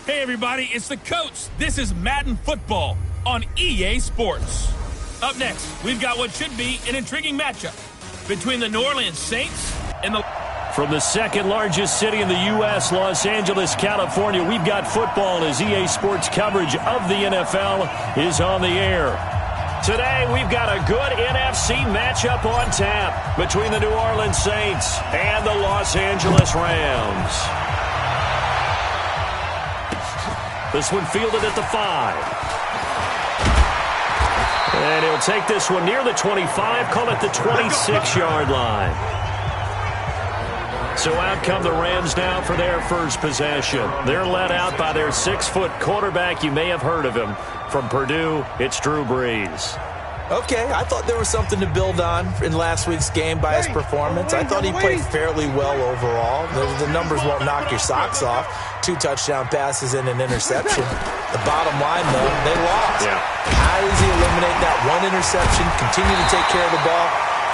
Hey everybody, it's the coach. This is Madden Football on EA Sports. Up next, we've got what should be an intriguing matchup between the New Orleans Saints and the... From the second largest city in the U.S., Los Angeles, California, we've got football as EA Sports coverage of the NFL is on the air. Today, we've got a good NFC matchup on tap between the New Orleans Saints and the Los Angeles Rams. This one fielded at the 5. And he'll take this one near the 25, call it the 26-yard line. So out come the Rams now for their first possession. They're led out by their 6-foot quarterback. You may have heard of him. From Purdue, it's Drew Brees. Okay, I thought there was something to build on in last week's game by his performance. I thought he played fairly well overall. The numbers won't knock your socks off. 2 touchdown passes and an interception. The bottom line, though, they lost. Yeah. How does he eliminate that one interception, continue to take care of the ball,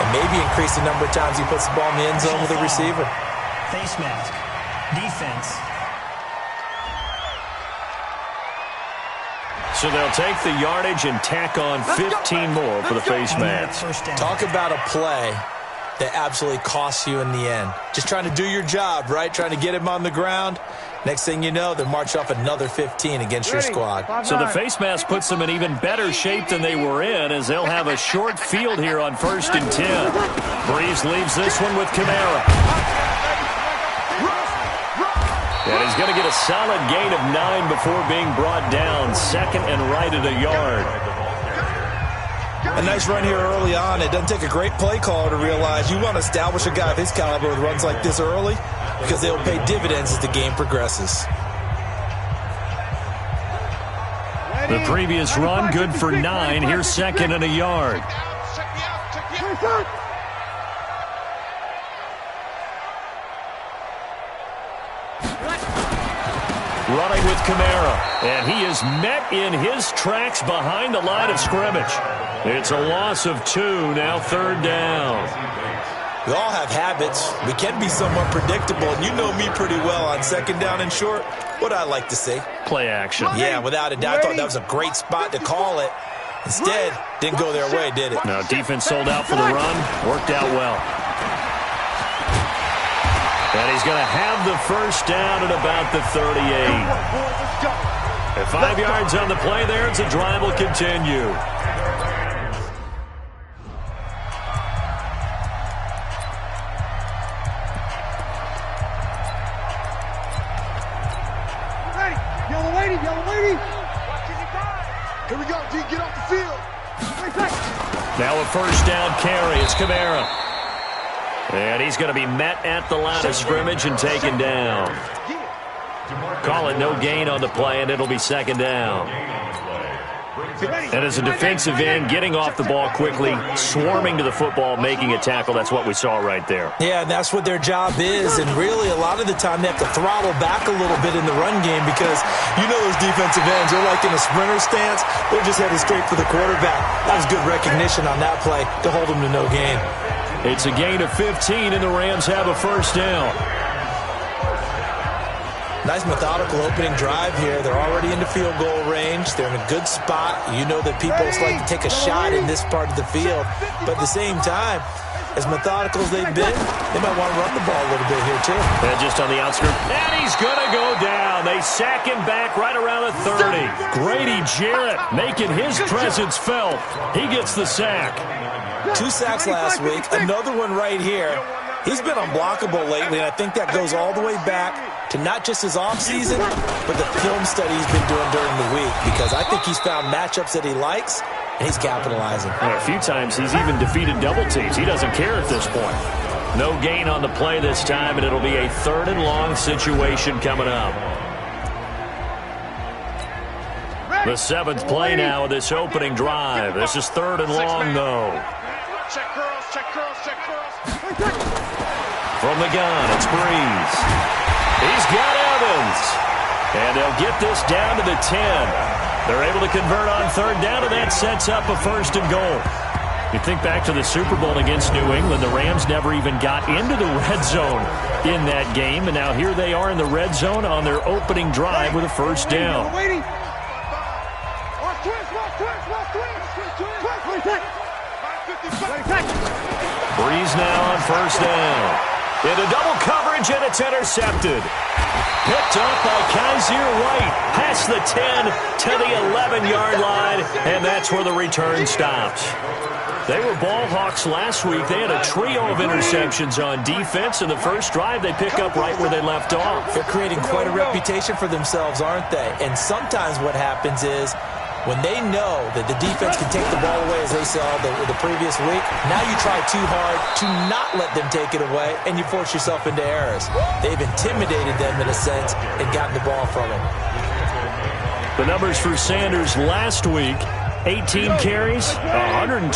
and maybe increase the number of times he puts the ball in the end zone with a receiver? Face mask. Defense. So they'll take the yardage and tack on 15 more for the face mask. Talk about a play that absolutely costs you in the end. Just trying to do your job, right? Trying to get him on the ground. Next thing you know, they march off another 15 against your squad. So the face mask puts them in even better shape than they were in, as they'll have a short field here on 1st and 10. Brees leaves this one with Kamara. And he's going to get a solid gain of 9 before being brought down. 2nd and right at a yard. A nice run here early on. It doesn't take a great play caller to realize you want to establish a guy of his caliber with runs like this early, because they'll pay dividends as the game progresses. The previous run, good for 9. Here's 2nd and a yard. Running with Kamara, and he is met in his tracks behind the line of scrimmage. It's a loss of 2, now 3rd down. We all have habits. We can be somewhat predictable, and you know me pretty well on 2nd down and short. What I like to say? Play action. Yeah, without a doubt. I thought that was a great spot to call it. Instead, didn't go their way, did it? No, defense sold out for the run. Worked out well. And he's going to have the first down at about the 38. At 5 yards on the play there, it's a drive will continue. Yellow lady. Here we go, D, get off the field. Now a first down carry. It's Kamara. And he's going to be met at the line of scrimmage and taken down. Call it no gain on the play, and it'll be 2nd down. And as a defensive end, getting off the ball quickly, swarming to the football, making a tackle, that's what we saw right there. Yeah, and that's what their job is. And really, a lot of the time, they have to throttle back a little bit in the run game because you know those defensive ends, they're like in a sprinter stance. They're just heading straight for the quarterback. That was good recognition on that play to hold them to no gain. It's a gain of 15, and the Rams have a first down. Nice methodical opening drive here. They're already into field goal range. They're in a good spot. You know that people like to take a shot in this part of the field. But at the same time, as methodical as they've been, they might want to run the ball a little bit here, too. And just on the outskirts. And he's going to go down. They sack him back right around the 30. Grady Jarrett making his presence felt. He gets the sack. 2 sacks last week, another one right here. He's been unblockable lately, and I think that goes all the way back to not just his offseason, but the film study he's been doing during the week, because I think he's found matchups that he likes, and he's capitalizing. And a few times he's even defeated double teams. He doesn't care at this point. No gain on the play this time, and it'll be a 3rd and long situation coming up. The 7th play now of this opening drive. This is 3rd and long, though. Check curls. From the gun, it's Brees. He's got Evans. And they'll get this down to the 10. They're able to convert on 3rd down, and that sets up a 1st and goal. You think back to the Super Bowl against New England. The Rams never even got into the red zone in that game, and now here they are in the red zone on their opening drive with a first down. Breeze now on first down. Into double coverage, and it's intercepted. Picked up by Kaiser White. Past the 10 to the 11-yard line, and that's where the return stops. They were ball hawks last week. They had a trio of interceptions on defense, and the first drive they pick up right where they left off. They're creating quite a reputation for themselves, aren't they? And sometimes what happens is when they know that the defense can take the ball away, as they saw the previous week, now you try too hard to not let them take it away, and you force yourself into errors. They've intimidated them in a sense and gotten the ball from them. The numbers for Sanders last week: 18 carries, 128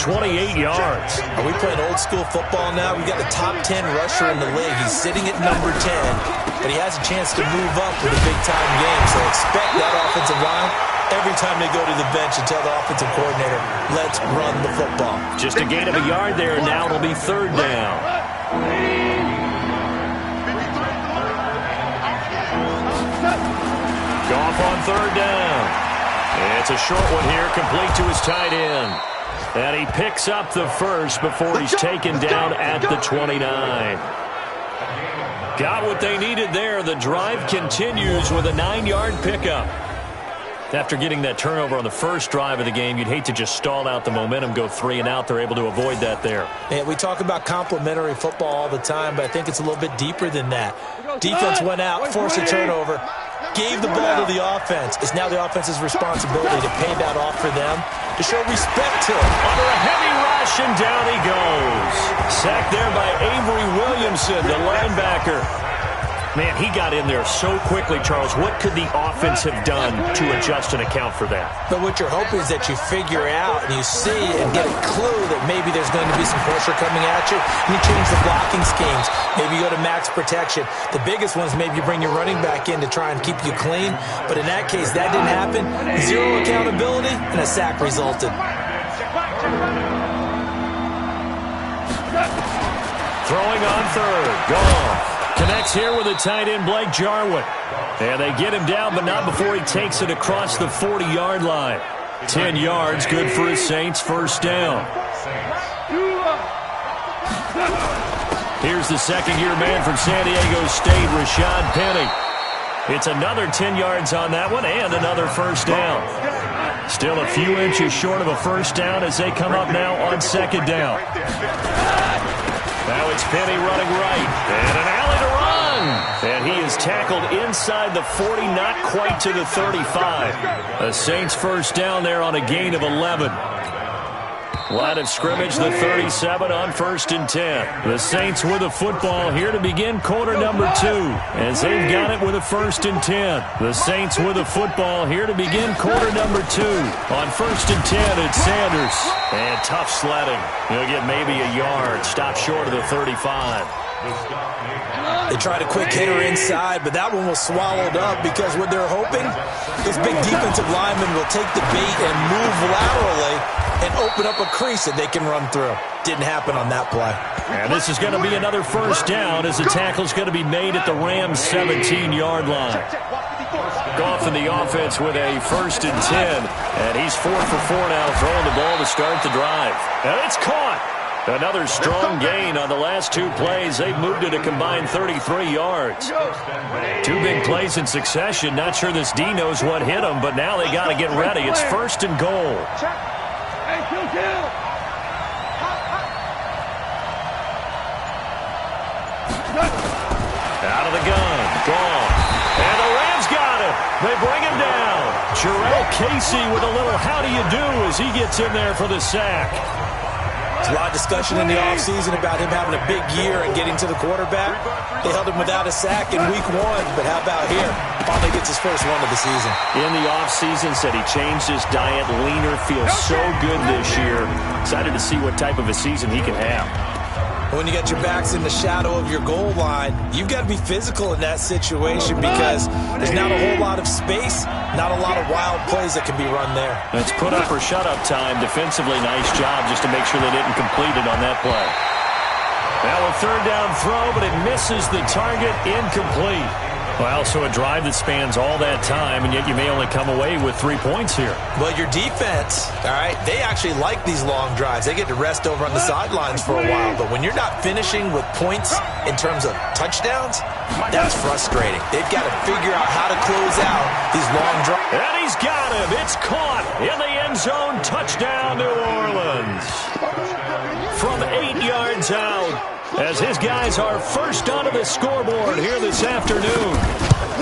yards. Are we playing old school football now? We got the top 10 rusher in the league. He's sitting at number 10, but he has a chance to move up with a big-time game. So expect that offensive line every time they go to the bench and tell the offensive coordinator, let's run the football. Just a gain of a yard there. Now it'll be third down. Goff on third down. It's a short one here, complete to his tight end. And he picks up the first before he's taken down at the 29. Got what they needed there. The drive continues with a 9-yard pickup. After getting that turnover on the first drive of the game, you'd hate to just stall out the momentum, go 3 and out. They're able to avoid that there. And we talk about complementary football all the time, but I think it's a little bit deeper than that. Defense went out, forced a turnover, gave the ball to the offense. It's now the offense's responsibility to pay that off for them, to show respect to him. Under a heavy rush, and down he goes. Sacked there by Avery Williamson, the linebacker. Man, he got in there so quickly, Charles. What could the offense have done to adjust and account for that? But what you're hoping is that you figure out and you see and get a clue that maybe there's going to be some pressure coming at you, and you change the blocking schemes. Maybe you go to max protection. The biggest one is maybe you bring your running back in to try and keep you clean. But in that case, that didn't happen. Zero accountability, and a sack resulted. Throwing on third. Goff connects here with a tight end, Blake Jarwin. And they get him down, but not before he takes it across the 40-yard line. 10 yards, good for his Saints, first down. Here's the second-year man from San Diego State, Rashad Penny. It's another 10 yards on that one and another first down. Still a few inches short of a first down as they come up now on second down. Now it's Penny running right, and an alley to run. And he is tackled inside the 40, not quite to the 35. A Saints first down there on a gain of 11. Line of scrimmage, the 37 on 1st and 10. The Saints with the football here to begin quarter number 2, as they've got it with a 1st and 10. The Saints with the football here to begin quarter number 2. On 1st and 10, it's Sanders. And tough sledding. He'll get maybe a yard. Stop short of the 35. They tried a quick hitter inside, but that one was swallowed up because what they're hoping, those big defensive linemen will take the bait and move laterally and open up a crease that they can run through. Didn't happen on that play. And this is going to be another first down as the tackle's going to be made at the Rams' 17-yard line. Goff in the offense with a 1st and 10, and he's 4 for 4 now, throwing the ball to start the drive. And it's caught. Another strong gain on the last 2 plays. They've moved it a combined 33 yards. 2 big plays in succession. Not sure this D knows what hit him, but now they got to get ready. It's 1st and goal. Out of the gun. Gone. And the Rams got him. They bring him down. Jarrell Casey with a little how do you do as he gets in there for the sack. There's a lot of discussion in the offseason about him having a big year and getting to the quarterback. They held him without a sack in week 1, but how about here? Finally gets his first one of the season. In the offseason, said he changed his diet, leaner, feels so good this year. Excited to see what type of a season he can have. When you got your backs in the shadow of your goal line, you've got to be physical in that situation because there's not a whole lot of space, not a lot of wild plays that can be run there. It's put up or shut up time. Defensively, nice job just to make sure they didn't complete it on that play. Now a third down throw, but it misses the target, incomplete. Well, so a drive that spans all that time, and yet you may only come away with 3 points here. Well, your defense, all right, they actually like these long drives. They get to rest over on the sidelines for a while. But when you're not finishing with points in terms of touchdowns, that's frustrating. They've got to figure out how to close out these long drives. And he's got him. It's caught in the end zone. Touchdown, New Orleans. From 8 yards out, as his guys are first onto the scoreboard here this afternoon.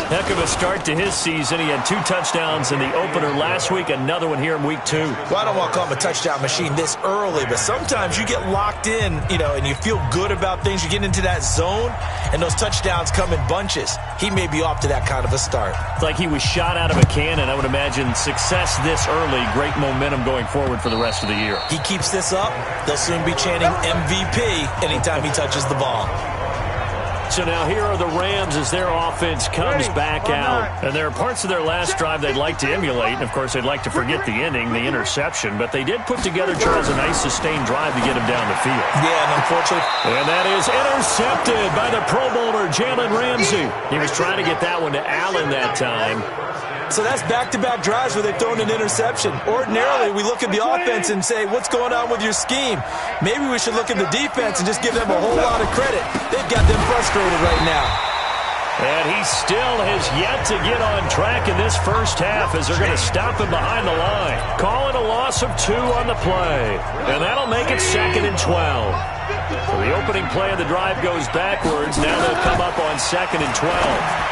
Heck of a start to his season. He had 2 touchdowns in the opener last week, another one here in week 2. Well, I don't want to call him a touchdown machine this early, but sometimes you get locked in, and you feel good about things. You get into that zone, and those touchdowns come in bunches. He may be off to that kind of a start. It's like he was shot out of a cannon. I would imagine success this early, great momentum going forward for the rest of the year. He keeps this up, they'll soon be chanting MVP anytime he touches the ball. So now here are the Rams as their offense comes back out. And there are parts of their last drive they'd like to emulate. And, of course, they'd like to forget the ending, the interception. But they did put together, Charles, a nice sustained drive to get him down the field. Yeah, and unfortunately. And that is intercepted by the Pro Bowler, Jalen Ramsey. He was trying to get that one to Allen that time. So that's back-to-back drives where they've thrown an interception. Ordinarily, we look at the offense and say, what's going on with your scheme? Maybe we should look at the defense and just give them a whole lot of credit. They've got them frustrated right now. And he still has yet to get on track in this first half as they're going to stop him behind the line. Call it a loss of 2 on the play. And that'll make it 2nd and 12. So the opening play of the drive goes backwards. Now they'll come up on 2nd and 12.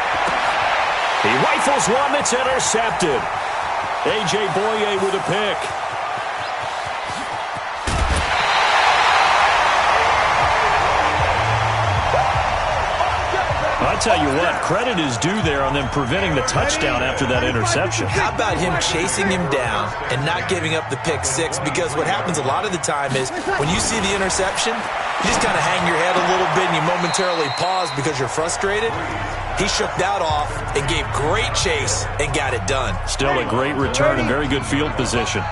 He rifles one that's intercepted. A.J. Boye with a pick. I'll tell you what, credit is due there on them preventing the touchdown after that interception. How about him chasing him down and not giving up the pick 6? Because what happens a lot of the time is when you see the interception, you just kind of hang your head a little bit and you momentarily pause because you're frustrated. He shook that off and gave great chase and got it done. Still a great return and very good field position.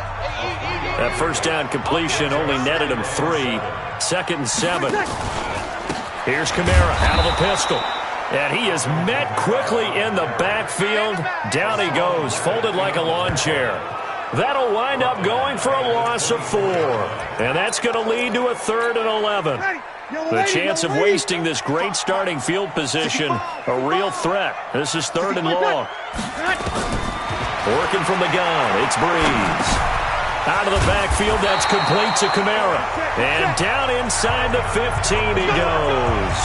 That first down completion only netted him 3. 2nd and 7. Here's Kamara out of the pistol. And he is met quickly in the backfield. Down he goes, folded like a lawn chair. That'll wind up going for a loss of 4. And that's going to lead to a 3rd and 11. The chance of wasting this great starting field position, a real threat. This is 3rd and long. Working from the gun, it's Breeze. Out of the backfield, that's complete to Kamara. And down inside the 15 he goes.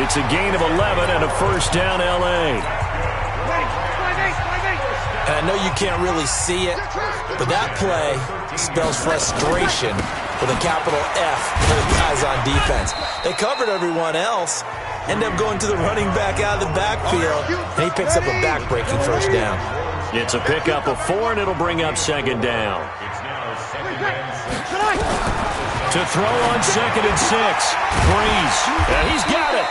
It's a gain of 11 and a first down, L.A. And I know you can't really see it, but that play spells frustration with a capital F for the guys on defense. They covered everyone else, end up going to the running back out of the backfield, and he picks up a back-breaking first down. It's a pickup of 4, and it'll bring up 2nd down. To throw on 2nd and 6. Breeze. And he's got it.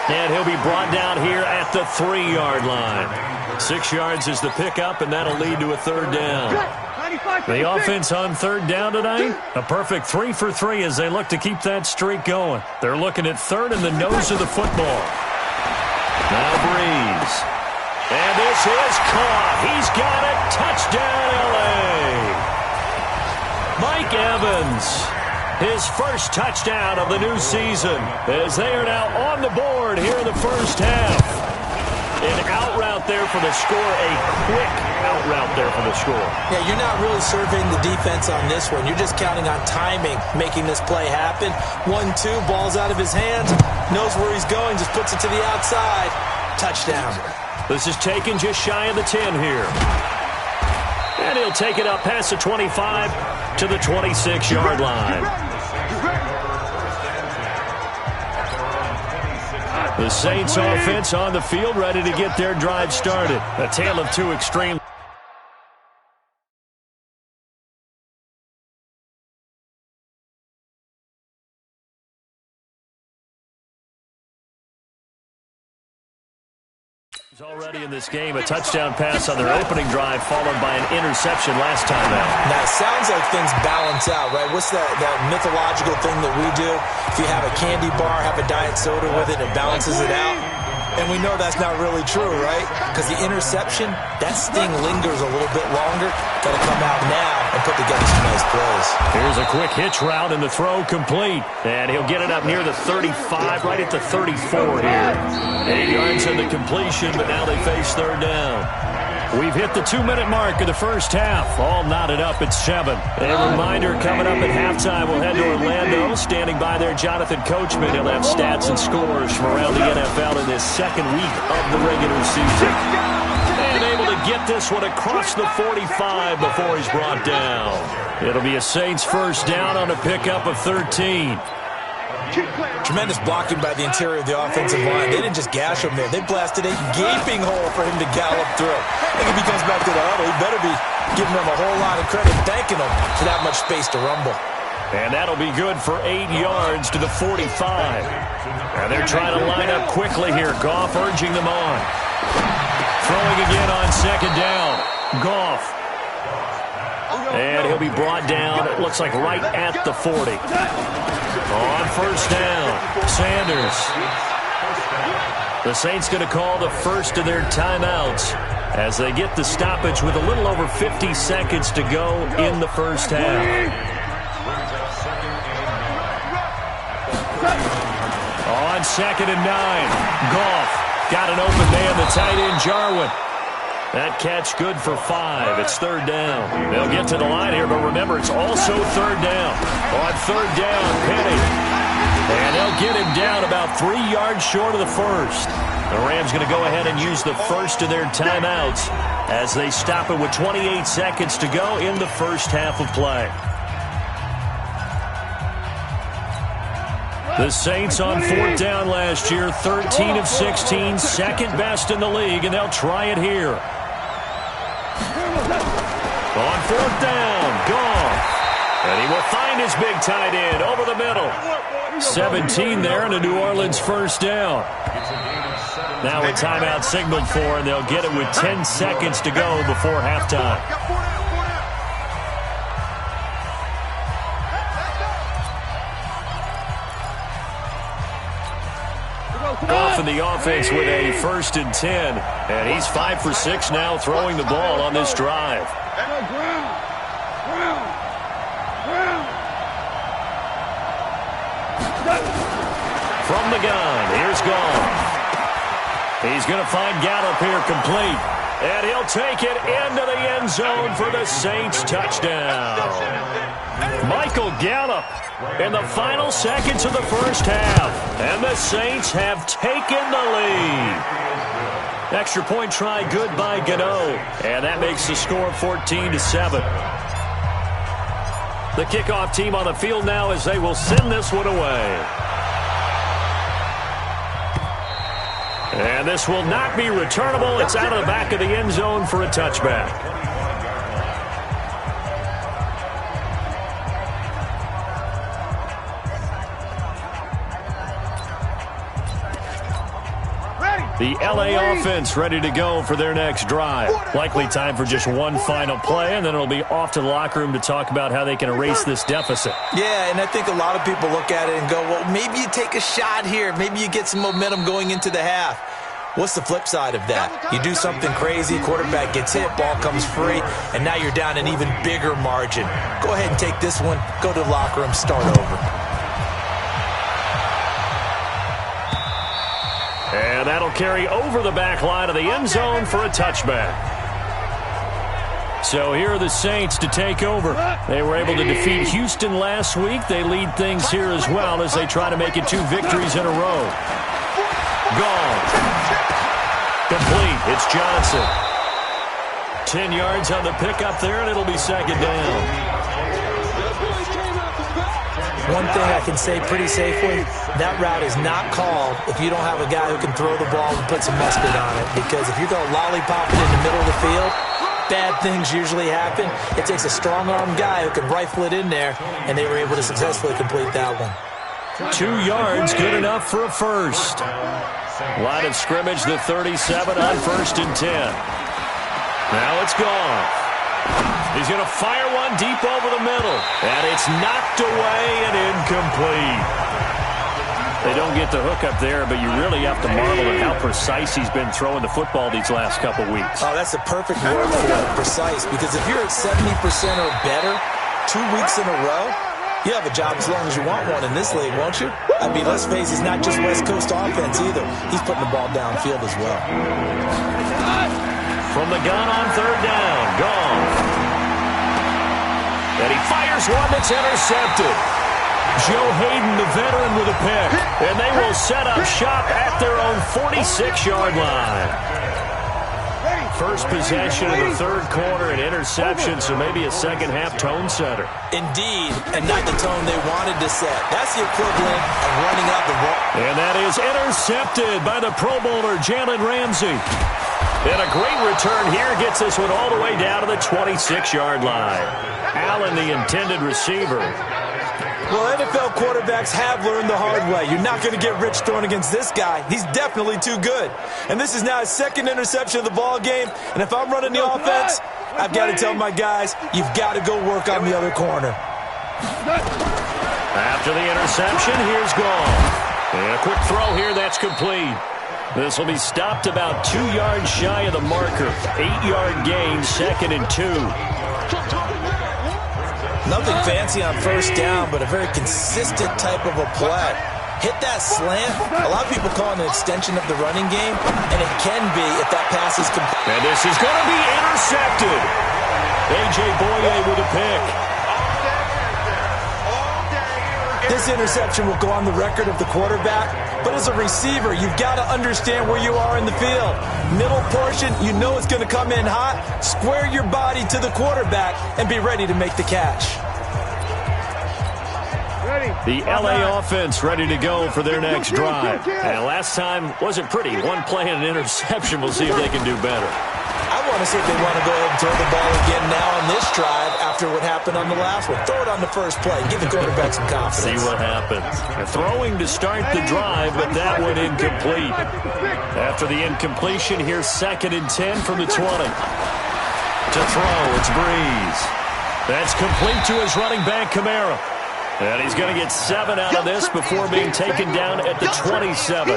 And he'll be brought down here at the 3-yard line. 6 yards is the pickup, and that'll lead to a 3rd down. The offense on 3rd down tonight, a perfect 3 for 3 as they look to keep that streak going. They're looking at 3rd in the nose of the football. Now Breeze. And this is caught. He's got it. Touchdown, L.A. Mike Evans. His first touchdown of the new season as they are now on the board here in the first half. An out route there for the score, a quick out route there for the score. Yeah, you're not really surveying the defense on this one. You're just counting on timing, making this play happen. 1-2, ball's out of his hands, knows where he's going, just puts it to the outside. Touchdown. This is taken just shy of the 10 here. And he'll take it up past the 25 to the 26-yard line. The Saints offense on the field, ready to get their drive started. A tale of 2 extreme. already in this game. A touchdown pass on their opening drive followed by an interception last time out. Now, it sounds like things balance out, right? What's that mythological thing that we do? If you have a candy bar, have a diet soda with it, it balances it out. And we know that's not really true, right? Because the interception, that sting lingers a little bit longer. Got to come out now and put together some nice plays. Here's a quick hitch route and the throw complete. And he'll get it up near the 35, right at the 34 here. 8 yards on the completion, but now they face third down. We've hit the 2-minute mark of the first half. All knotted up at 7. A reminder, coming up at halftime, we'll head to Orlando. Standing by there, Jonathan Coachman. He'll have stats and scores from around the NFL in this second week of the regular season. And able to get this one across the 45 before he's brought down. It'll be a Saints first down on a pickup of 13. Tremendous blocking by the interior of the offensive line. They didn't just gash him there. They blasted a gaping hole for him to gallop through. I think if he comes back to the huddle, he better be giving them a whole lot of credit, thanking them for that much space to rumble. And that'll be good for 8 yards to the 45. And they're trying to line up quickly here. Goff urging them on. Throwing again on second down. Goff. And he'll be brought down, it looks like right at the 40. On first down, Sanders. The Saints going to call the first of their timeouts as they get the stoppage with a little over 50 seconds to go in the first half. On second and 9, Goff got an open man, the tight end Jarwin. That catch good for 5. It's third down. They'll get to the line here, but remember, it's also third down. On third down, Penny. And they'll get him down about 3 yards short of the first. The Rams going to go ahead and use the first of their timeouts as they stop it with 28 seconds to go in the first half of play. The Saints on fourth down last year, 13 of 16, second best in the league, and they'll try it here. On fourth down, Goff. And he will find his big tight end over the middle. 17 there and a New Orleans first down. Now a timeout signaled for, and they'll get it with 10 seconds to go before halftime. Goff in the offense with a 1st and 10. And he's 5 for 6 now throwing the ball on this drive. From the gun, here's Goff. He's going to find Gallup here complete. And he'll take it into the end zone for the Saints touchdown. Michael Gallup in the final seconds of the first half. And the Saints have taken the lead. Extra point try good by Gano. And that makes the score 14-7. The kickoff team on the field now as they will send this one away. And this will not be returnable. It's out of the back of the end zone for a touchback. The LA offense ready to go for their next drive. Likely time for just one final play, and then it'll be off to the locker room to talk about how they can erase this deficit. Yeah, and I think a lot of people look at it and go, well, maybe you take a shot here. Maybe you get some momentum going into the half. What's the flip side of that? You do something crazy, quarterback gets hit, ball comes free, and now you're down an even bigger margin. Go ahead and take this one, go to the locker room, start over. And that'll carry over the back line of the end zone for a touchback. So here are the Saints to take over. They were able to defeat Houston last week. They lead things here as well as they try to make it 2 victories in a row. Gone. Complete. It's Johnson. 10 yards on the pickup there, and it'll be second down. One thing I can say pretty safely, that route is not called if you don't have a guy who can throw the ball and put some mustard on it. Because if you're going to lollipop it in the middle of the field, bad things usually happen. It takes a strong-armed guy who can rifle it in there, and they were able to successfully complete that one. 2 yards, good enough for a first. Line of scrimmage, the 37 on 1st and 10. Now it's gone. He's going to fire one deep over the middle. And it's knocked away and incomplete. They don't get the hook up there, but you really have to marvel at how precise he's been throwing the football these last couple weeks. Oh, that's the perfect word for it, precise. Because if you're at 70% or better 2 weeks in a row, you have a job as long as you want one in this league, won't you? I mean, let's face it, it's not just West Coast offense either. He's putting the ball downfield as well. From the gun on 3rd down, gone. And he fires one that's intercepted. Joe Hayden, the veteran, with a pick. And they will set up shop at their own 46-yard line. First possession of the 3rd quarter, an interception, so maybe a second-half tone setter. Indeed, and not the tone they wanted to set. That's the equivalent of running out the ball. And that is intercepted by the Pro Bowler, Jalen Ramsey. And a great return here gets this one all the way down to the 26-yard line. Allen, the intended receiver. Well, NFL quarterbacks have learned the hard way. You're not going to get rich throwing against this guy. He's definitely too good. And this is now his 2nd interception of the ball game. And if I'm running the offense, I've got to tell my guys, you've got to go work on the other corner. After the interception, here's gone. And a quick throw here, that's complete. This will be stopped about 2 yards shy of the marker. 8-yard gain, 2nd and 2. Nothing fancy on 1st down, but a very consistent type of a play. Hit that slant. A lot of people call it an extension of the running game, and it can be if that pass is complete. And this is going to be intercepted. A.J. Boye with a pick. This interception will go on the record of the quarterback, but as a receiver, you've got to understand where you are in the field. Middle portion, you know it's going to come in hot. Square your body to the quarterback and be ready to make the catch. The L.A. offense ready to go for their next drive. And last time wasn't pretty. One play and an interception. We'll see if they can do better. I want to see if they want to go ahead and throw the ball again now on this drive after what happened on the last one. Throw it on the first play. Give the quarterback some confidence. See what happens. Throwing to start the drive, but that one incomplete. After the incompletion, here's 2nd and 10 from the 20. To throw, it's Breeze. That's complete to his running back, Kamara. And he's going to get 7 out of this before being taken down at the 27.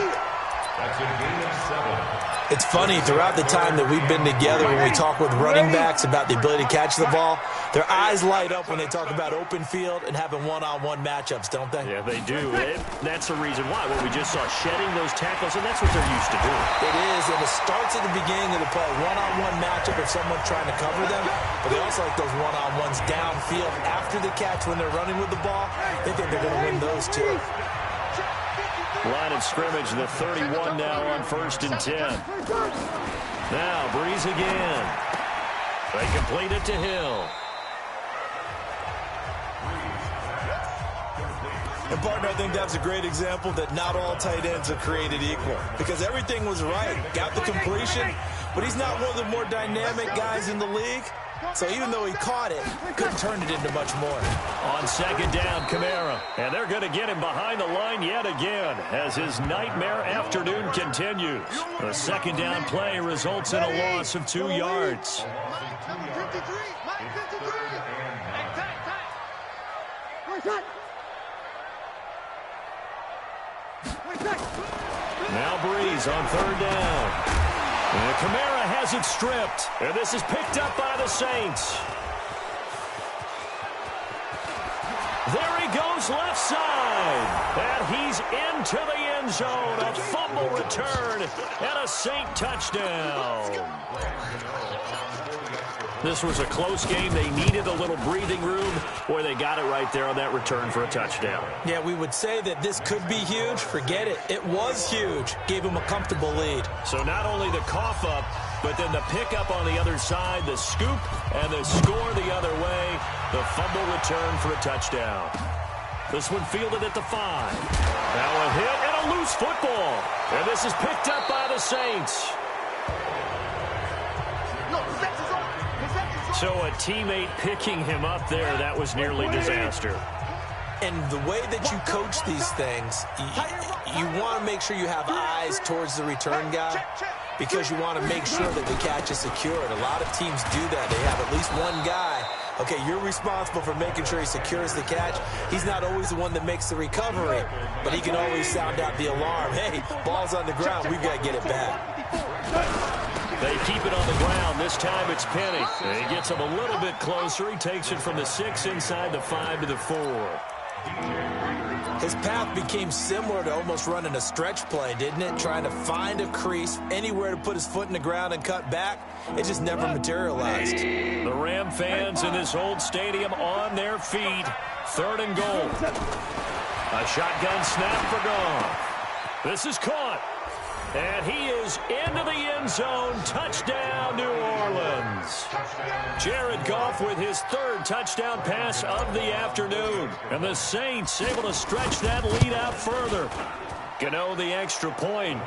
It's funny, throughout the time that we've been together, when we talk with running backs about the ability to catch the ball, their eyes light up when they talk about open field and having one-on-one matchups, don't they? Yeah, they do. That's the reason why. What we just saw, shedding those tackles, and that's what they're used to doing. It is, and it starts at the beginning of the play. One-on-one matchup if someone's trying to cover them, but they also like those one-on-ones downfield after the catch when they're running with the ball. They think they're going to win those too. Line of scrimmage, the 31 now on 1st and 10. Now, Breeze again. They complete it to Hill. And, partner, I think that's a great example that not all tight ends are created equal. Because everything was right. Got the completion, but he's not one of the more dynamic guys in the league. So even though he caught it, couldn't turn it into much more. On 2nd down, Kamara. And they're going to get him behind the line yet again as his nightmare afternoon continues. The 2nd down play results in a loss of 2 yards. Now Breeze on 3rd down. And Kamara has it stripped. And this is picked up by the Saints. There he goes left side. And he's into the end zone. A fumble return and a Saint touchdown. This was a close game. They needed a little breathing room. Boy, they got it right there on that return for a touchdown. Yeah, we would say that this could be huge. Forget it. It was huge. Gave him a comfortable lead. So not only the cough up, but then the pickup on the other side, the scoop, and the score the other way. The fumble return for a touchdown. This one fielded at the 5. Now a hit and a loose football. And this is picked up by the Saints. So a teammate picking him up there, that was nearly disaster. And the way that you coach these things, you want to make sure you have eyes towards the return guy because you want to make sure that the catch is secured. A lot of teams do that. They have at least one guy. Okay, you're responsible for making sure he secures the catch. He's not always the one that makes the recovery, but he can always sound out the alarm. Hey, ball's on the ground. We've got to get it back. They keep it on the ground. This time it's Penny. He gets him a little bit closer. He takes it from the 6 inside the 5 to the 4. His path became similar to almost running a stretch play, didn't it? Trying to find a crease, anywhere to put his foot in the ground and cut back. It just never materialized. The Ram fans in this old stadium on their feet. 3rd and goal. A shotgun snap for Goff. This is caught. And he is into the end zone. Touchdown, New Orleans. Jared Goff with his 3rd touchdown pass of the afternoon. And the Saints able to stretch that lead out further. Gano the extra point.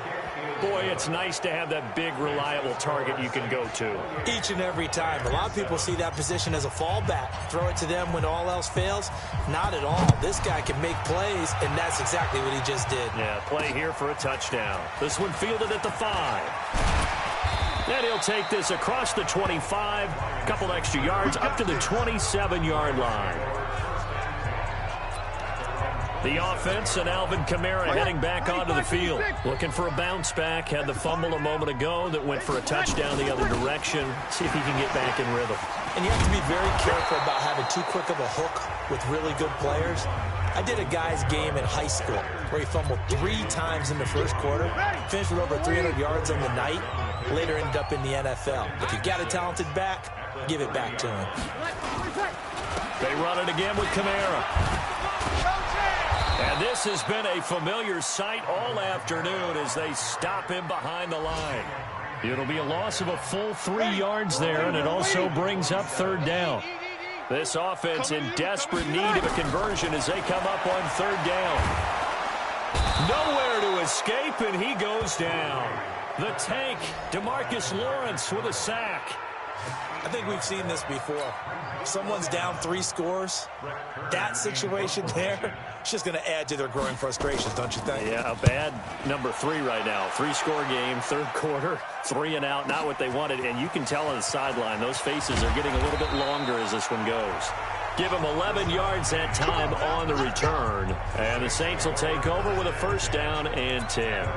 Boy, it's nice to have that big, reliable target you can go to. Each and every time. A lot of people see that position as a fallback. Throw it to them when all else fails. Not at all. This guy can make plays, and that's exactly what he just did. Yeah, play here for a touchdown. This one fielded at the 5. And he'll take this across the 25. A couple extra yards up to the 27-yard line. The offense and Alvin Kamara heading back onto the field. Looking for a bounce back. Had the fumble a moment ago that went for a touchdown the other direction. See if he can get back in rhythm. And you have to be very careful about having too quick of a hook with really good players. I did a guy's game in high school where he fumbled 3 times in the first quarter, finished with over 300 yards on the night, later ended up in the NFL. If you've got a talented back, give it back to him. They run it again with Kamara. And this has been a familiar sight all afternoon as they stop him behind the line. It'll be a loss of a full 3 yards there, and it also brings up 3rd down. This offense in desperate need of a conversion as they come up on 3rd down. Nowhere to escape, and he goes down. The tank, DeMarcus Lawrence with a sack. I think we've seen this before. Someone's down 3 scores. That situation there, it's just going to add to their growing frustrations, don't you think? Yeah, a bad number 3 right now. 3-score game, 3rd quarter, 3 and out, not what they wanted. And you can tell on the sideline, those faces are getting a little bit longer as this one goes. Give them 11 yards that time on the return. And the Saints will take over with a 1st down and 10.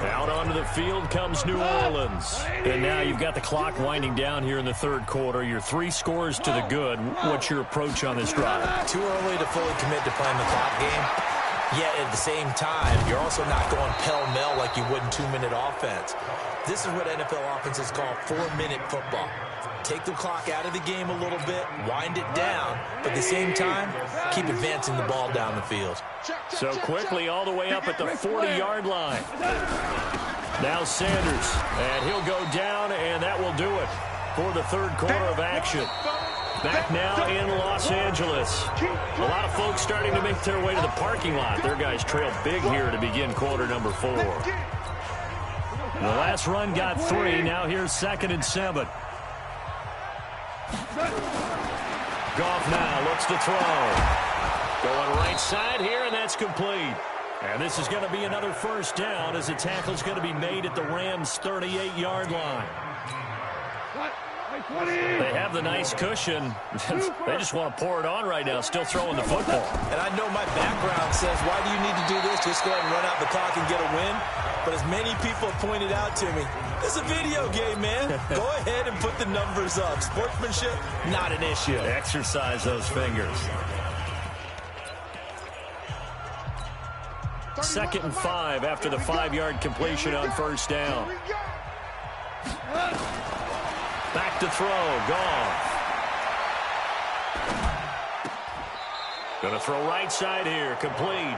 Out onto the field comes New Orleans. And now you've got the clock winding down here in the 3rd quarter. You're 3 scores to the good. What's your approach on this drive? Too early to fully commit to playing the clock game. Yet at the same time, you're also not going pell-mell like you would in 2-minute offense. This is what NFL offenses call 4-minute football. Take the clock out of the game a little bit, wind it down, but at the same time, keep advancing the ball down the field. So quickly all the way up at the 40-yard line. Now Sanders, and he'll go down, and that will do it for the 3rd quarter of action. Back now in Los Angeles. A lot of folks starting to make their way to the parking lot. Their guys trailed big here to begin quarter number 4. The last run got 3. Now here's 2nd and 7. Goff now looks to throw. Going right side here, and that's complete. And this is going to be another 1st down as the tackle's going to be made at the Rams' 38-yard line. They have the nice cushion. They just want to pour it on right now, still throwing the football. And I know my background says, why do you need to do this? Just go ahead and run out the clock and get a win. But as many people have pointed out to me, it's a video game, man. Go ahead and put the numbers up. Sportsmanship, not an issue. Exercise those fingers. 2nd and 5 after the 5-yard completion on 1st down. Back to throw. Goff. Going to throw right side here. Complete.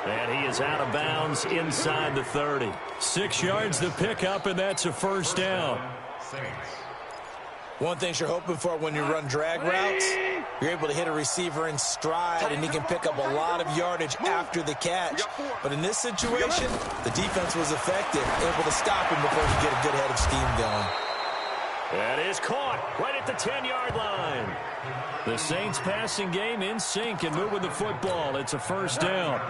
And he is out of bounds inside the 30. 6 yards to pick up, and that's a 1st down. One thing you're hoping for when you run drag routes, you're able to hit a receiver in stride, and he can pick up a lot of yardage after the catch. But in this situation, the defense was effective, able to stop him before he get a good head of steam going. That is caught right at the 10-yard line. The Saints passing game in sync and moving the football. It's a first down.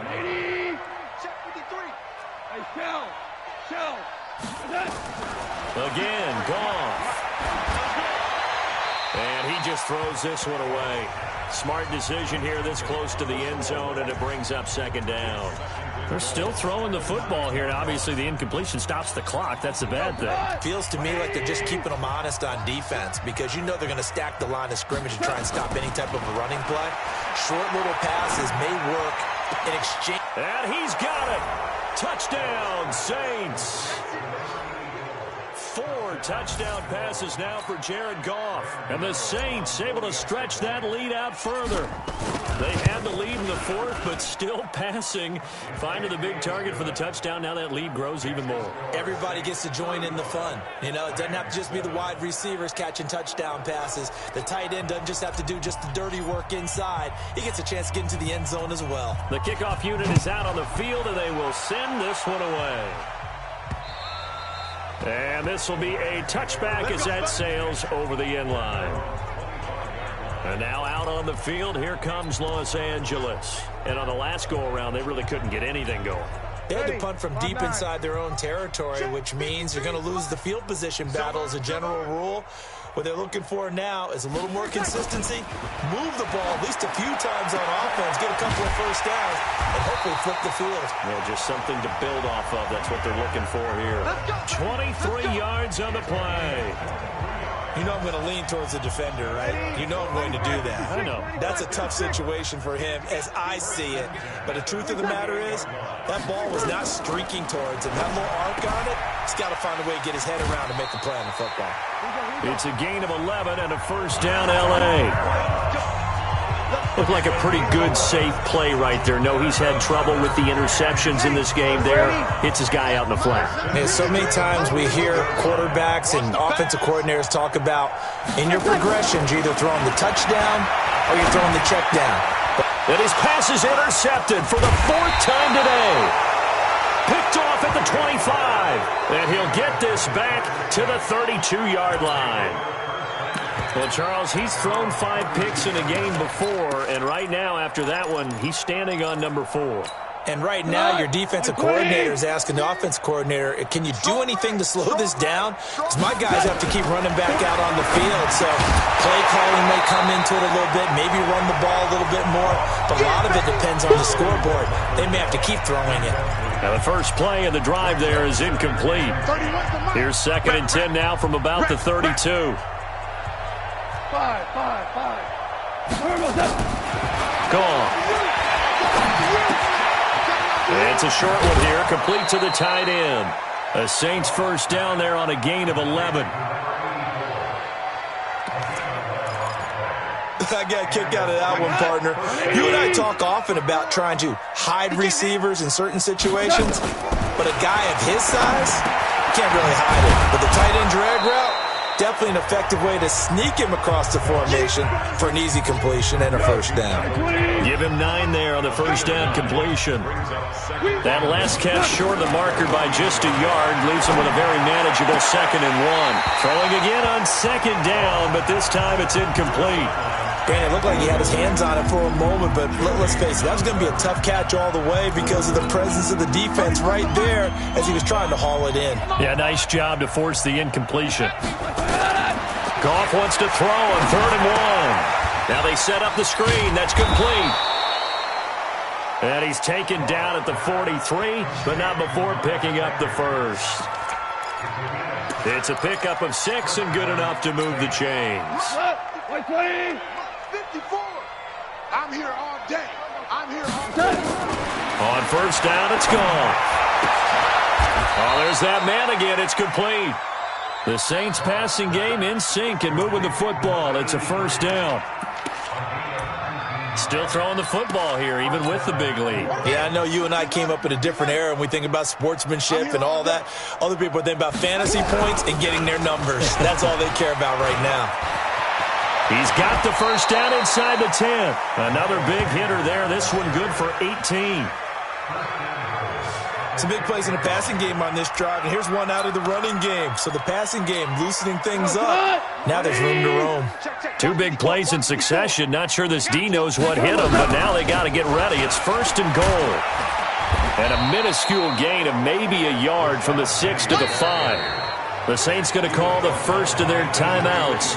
Again, Goff. And he just throws this one away. Smart decision here this close to the end zone, and it brings up second down. They're still throwing the football here, and obviously the incompletion stops the clock. That's the bad thing. Feels to me like they're just keeping them honest on defense because you know they're going to stack the line of scrimmage and try and stop any type of a running play. Short little passes may work in exchange. And he's got it. Touchdown, Saints. 4 touchdown passes now for Jared Goff. And the Saints able to stretch that lead out further. They had the lead in the 4th, but still passing. Finding the big target for the touchdown. Now that lead grows even more. Everybody gets to join in the fun. You know, it doesn't have to just be the wide receivers catching touchdown passes. The tight end doesn't just have to do just the dirty work inside. He gets a chance to get into the end zone as well. The kickoff unit is out on the field, and they will send this one away. And this will be a touchback as that sails over the end line. And now out on the field, here comes Los Angeles. And on the last go-around, they really couldn't get anything going. They had to punt from deep inside their own territory, which means you're going to lose the field position battle as a general rule. What they're looking for now is a little more consistency, move the ball at least a few times on offense, get a couple of first downs, and hopefully flip the field. Yeah, just something to build off of. That's what they're looking for here. 23 yards on the play. You know I'm going to lean towards the defender, right? You know I'm going to do that. I know. That's a tough situation for him as I see it. But the truth of the matter is, that ball was not streaking towards him. That little arc on it, he's got to find a way to get his head around and make a play on the football. It's a gain of 11 and a first down, L.A. Looked like a pretty good, safe play right there. No, he's had trouble with the interceptions in this game there. Hits his guy out in the flat. Man, so many times we hear quarterbacks and offensive coordinators talk about in your progressions, you're either throwing the touchdown or you're throwing the check down. And his pass is intercepted for the 4th time today. Picked off at the 25. And he'll get this back to the 32-yard line. Well, Charles, he's thrown 5 picks in a game before, and right now, after that one, he's standing on number 4. And right now, your defensive coordinator is asking the offensive coordinator, can you do anything to slow this down? Because my guys have to keep running back out on the field, so play calling may come into it a little bit, maybe run the ball a little bit more, but a lot of it depends on the scoreboard. They may have to keep throwing it. Now, the first play of the drive there is incomplete. Here's 2nd and 10 now from about the 32. 5. Gone. It's a short one here, complete to the tight end. A Saints first down there on a gain of 11. I got a kick out of that one, partner. You and I talk often about trying to hide receivers in certain situations, but a guy of his size can't really hide it. But the tight end drag route, definitely an effective way to sneak him across the formation for an easy completion and a first down. Give him 9 there on the first down completion. That last catch short of the marker by just a yard leaves him with a very manageable 2nd and 1. Throwing again on 2nd down, but this time it's incomplete. Brandon, it looked like he had his hands on it for a moment, but let's face it, that was going to be a tough catch all the way because of the presence of the defense right there as he was trying to haul it in. Yeah, nice job to force the incompletion. Goff wants to throw on 3rd and 1. Now they set up the screen. That's complete. And he's taken down at the 43, but not before picking up the first. It's a pickup of 6 and good enough to move the chains. 54. I'm here all day. I'm here all day. On first down, it's gone. Oh, there's that man again. It's complete. The Saints passing game in sync and moving the football. It's a first down. Still throwing the football here, even with the big lead. Yeah, I know you and I came up in a different era and we think about sportsmanship and all that. Other people think about fantasy points and getting their numbers. That's all they care about right now. He's got the first down inside the 10. Another big hitter there. This one good for 18. Some big plays in the passing game on this drive, and here's one out of the running game. So the passing game loosening things up. Now there's room to roam. 2 big plays in succession. Not sure this D knows what hit him, but now they got to get ready. It's 1st and goal. And a minuscule gain of maybe a yard from the 6 to the 5. The Saints going to call the first of their timeouts.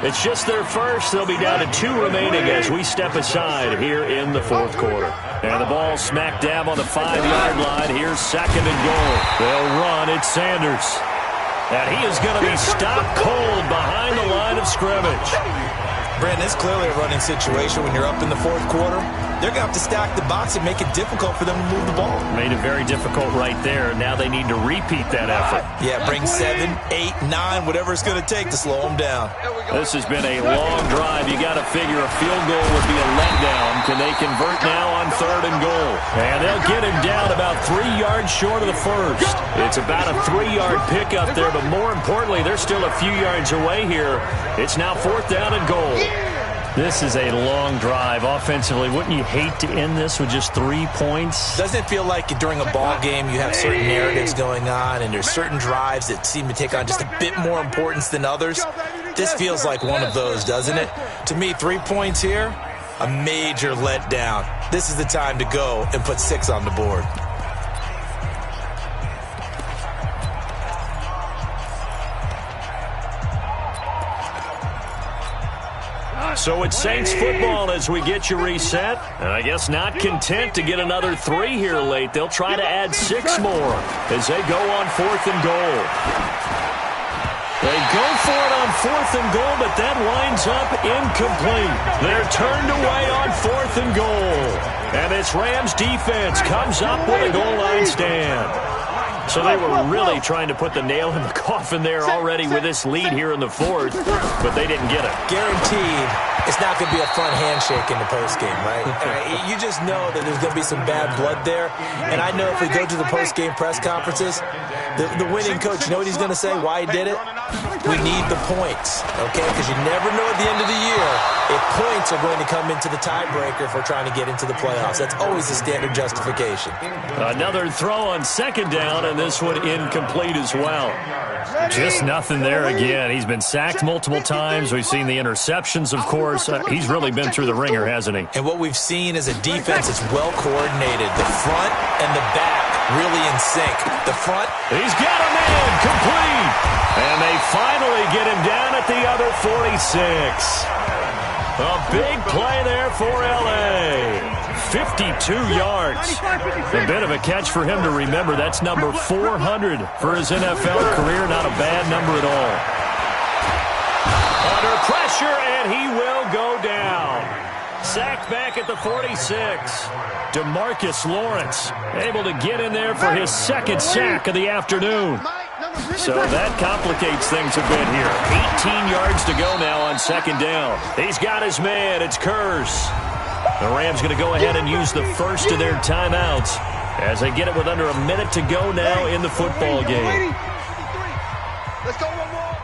It's just their first. They'll be down to 2 remaining as we step aside here in the 4th quarter. And the ball smack dab on the 5-yard line. Here's 2nd and goal. They'll run. It's Sanders. And he is going to be stopped cold behind the line of scrimmage. Brandon, it's clearly a running situation when you're up in the 4th quarter. They're going to have to stack the box and make it difficult for them to move the ball. Made it very difficult right there. Now they need to repeat that effort. Yeah, bring 7, 8, 9, whatever it's going to take to slow them down. This has been a long drive. You got to figure a field goal would be a letdown. Can they convert now on 3rd and goal? And they'll get him down about 3 yards short of the first. It's about a 3-yard pickup there, but more importantly, they're still a few yards away here. It's now 4th down and goal. This is a long drive offensively. Wouldn't you hate to end this with just 3 points? Doesn't it feel like during a ball game you have certain narratives going on and there's certain drives that seem to take on just a bit more importance than others? This feels like one of those, doesn't it? To me, 3 points here, a major letdown. This is the time to go and put 6 on the board. So it's Saints football as we get you reset. And I guess not content to get another 3 here late. They'll try to add 6 more as they go on 4th and goal. They go for it on 4th and goal, but that winds up incomplete. They're turned away on 4th and goal. And this Rams defense comes up with a goal line stand. So they were really trying to put the nail in the coffin there already with this lead here in the 4th, but they didn't get it. Guaranteed it's not going to be a fun handshake in the postgame, right? You just know that there's going to be some bad blood there. And I know if we go to the postgame press conferences, the winning coach, you know what he's going to say, why he did it? We need the points, okay? Because you never know at the end of the year if points are going to come into the tiebreaker if we're trying to get into the playoffs. That's always the standard justification. Another throw on 2nd down, and this one incomplete as well. Just nothing there again. He's been sacked multiple times. We've seen the interceptions, of course. He's really been through the ringer, hasn't he? And what we've seen is a defense that's well coordinated. The front and the back really in sync. The front. He's got a man complete. And they finally get him down at the other 46. A big play there for L.A. 52 yards. A bit of a catch for him to remember. That's number 400 for his NFL career. Not a bad number at all. Under pressure, and he will go down. Sacked back at the 46. DeMarcus Lawrence able to get in there for his 2nd sack of the afternoon. So that complicates things a bit here. 18 yards to go now on 2nd down. He's got his man. It's Kurz. The Rams going to go ahead and use the first of their timeouts as they get it with under a minute to go now in the football game. Let's go one more.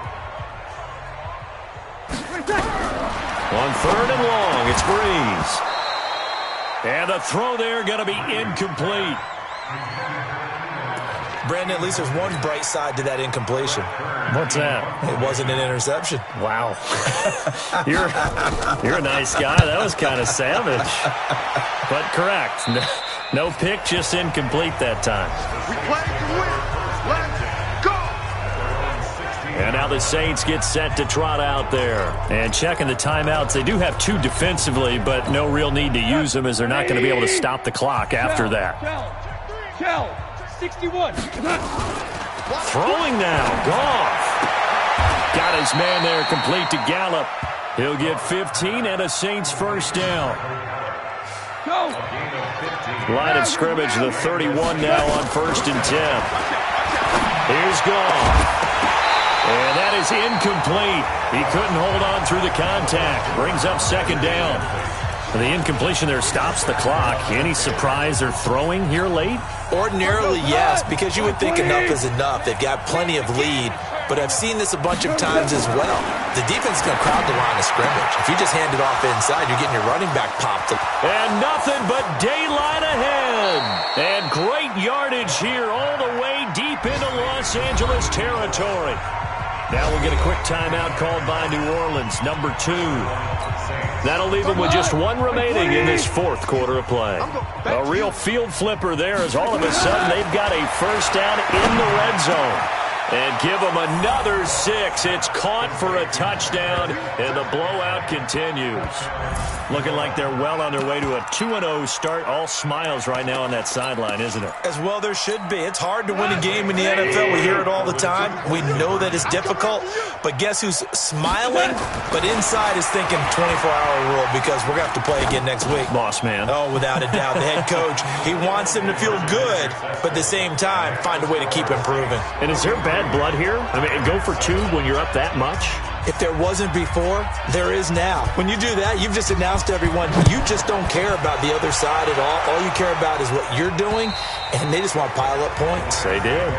On 3rd and long, it's Breeze. And the throw there going to be incomplete. Brandon, at least there's one bright side to that incompletion. What's that? It wasn't an interception. Wow. You're a nice guy. That was kind of savage. But correct. No pick, just incomplete that time. We play to win. Let's go. And now the Saints get set to trot out there. And checking the timeouts, they do have 2 defensively, but no real need to use them as they're not going to be able to stop the clock after that. 61. Throwing now, Goff. Got his man there complete to Gallup. He'll get 15 and a Saints 1st down. Line of scrimmage, the 31 now on 1st and 10. Here's Goff. And that is incomplete. He couldn't hold on through the contact. Brings up 2nd down. The incompletion there stops the clock. Any surprise they're throwing here late? Ordinarily, yes, because you would think enough is enough. They've got plenty of lead. but I've seen this a bunch of times as well. The defense is going to crowd the line of scrimmage. If you just hand it off inside, you're getting your running back popped. And nothing but daylight ahead. And great yardage here all the way deep into Los Angeles territory. Now we'll get a quick timeout called by New Orleans, number 2. That'll leave them with just 1 remaining in this 4th quarter of play. A real field flipper there as all of a sudden they've got a first down in the red zone. And give them another 6. It's caught for a touchdown, and the blowout continues. Looking like they're well on their way to a 2-0 start. All smiles right now on that sideline, isn't it? As well there should be. It's hard to win a game in the NFL. We hear it all the time. We know that it's difficult. But guess who's smiling? But inside is thinking 24-hour rule because we're going to have to play again next week. Boss man. Oh, without a doubt. The head coach, he wants them to feel good, but at the same time, find a way to keep improving. And is there bad blood here? I mean, go for 2 when you're up that much? If there wasn't before, there is now. When you do that, you've just announced to everyone, you just don't care about the other side at all. All you care about is what you're doing, and they just want to pile up points. They did.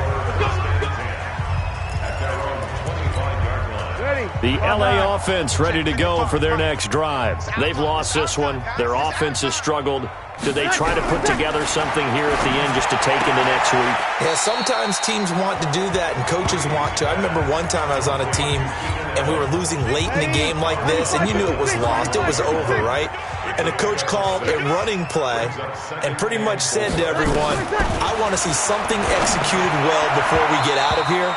The LA offense ready to go for their next drive. They've lost this one. Their offense has struggled. Do they try to put together something here at the end just to take into next week? Yeah, sometimes teams want to do that and coaches want to. I remember one time I was on a team and we were losing late in the game like this, and you knew it was lost. It was over, right? And the coach called a running play and pretty much said to everyone, I want to see something executed well before we get out of here.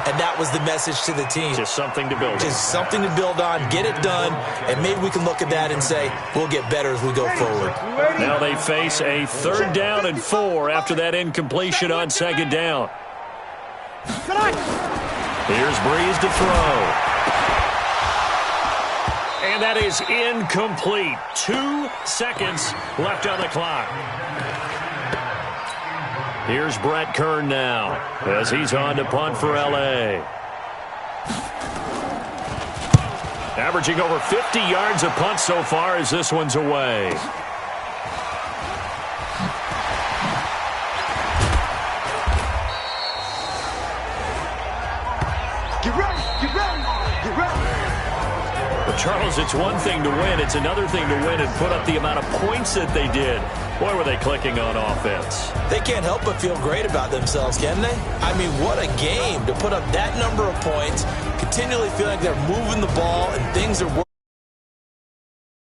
And that was the message to the team. Just something to build on. Just something to build on, get it done, and maybe we can look at that and say, we'll get better as we go forward. Now they face a 3rd down and 4 after that incompletion on 2nd down. Here's Breeze to throw. And that is incomplete. 2 seconds left on the clock. Here's Brett Kern now as he's on to punt for L.A. Averaging over 50 yards a punt so far as this one's away. Get ready, get ready, get ready. But Charles, it's one thing to win. It's another thing to win and put up the amount of points that they did. Boy, were they clicking on offense. They can't help but feel great about themselves, can they? I mean, what a game to put up that number of points, continually feeling like they're moving the ball and things are working.